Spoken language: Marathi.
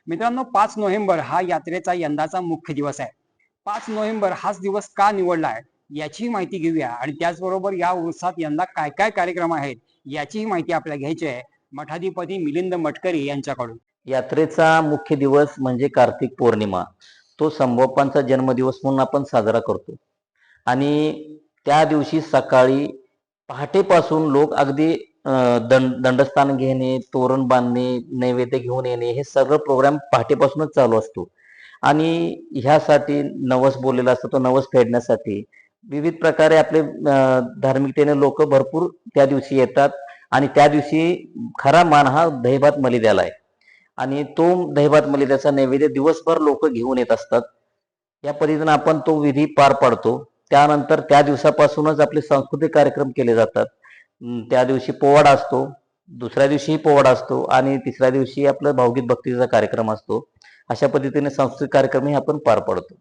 मित्रांनो, 5 नोव्हेंबर हा यात्रेचा यंदाचा मुख्य दिवस आहे. 5 नोव्हेंबर हाच दिवस का निवडला आहे याची माहिती घेऊया आणि त्याचबरोबर या उत्सवात यंदा काय काय कार्यक्रम आहेत याचीही माहिती आपल्याला घ्यायची आहे मठाधिपती मिलिंद मटकरी यांच्याकडून. यात्रेचा मुख्य दिवस म्हणजे कार्तिक पौर्णिमा. तो संभोपांचा जन्मदिवस म्हणून आपण साजरा करतो. आणि त्या दिवशी सकाळी पहाटेपासून लोक अगदी दंडस्थान घेणे, तोरण बांधणे, नैवेद्य घेऊन येणे, हे सगळं प्रोग्राम पहाटेपासूनच चालू असतो. आणि ह्यासाठी नवस बोललेला असतो, तो नवस फेडण्यासाठी विविध प्रकारे आपले धार्मिकतेने लोक भरपूर त्या दिवशी येतात. आणि त्या दिवशी खरा मान हा दहीभात मलिद्याला आहे. आणि तो दहीभात मलिद्याचा नैवेद्य दिवसभर लोक घेऊन येत असतात. या पद्धतीने आपण तो विधी पार पाडतो. त्यानंतर त्या दिवसापासूनच आपले सांस्कृतिक कार्यक्रम केले जातात. त्या दिवशी पोवाडा असतो, दुसऱ्या दिवशीही पोवाडा असतो आणि तिसऱ्या दिवशी आपलं भावगीत भक्तीचा कार्यक्रम असतो. अशा पद्धतीने सांस्कृतिक कार्यक्रमही आपण पार पाडतो.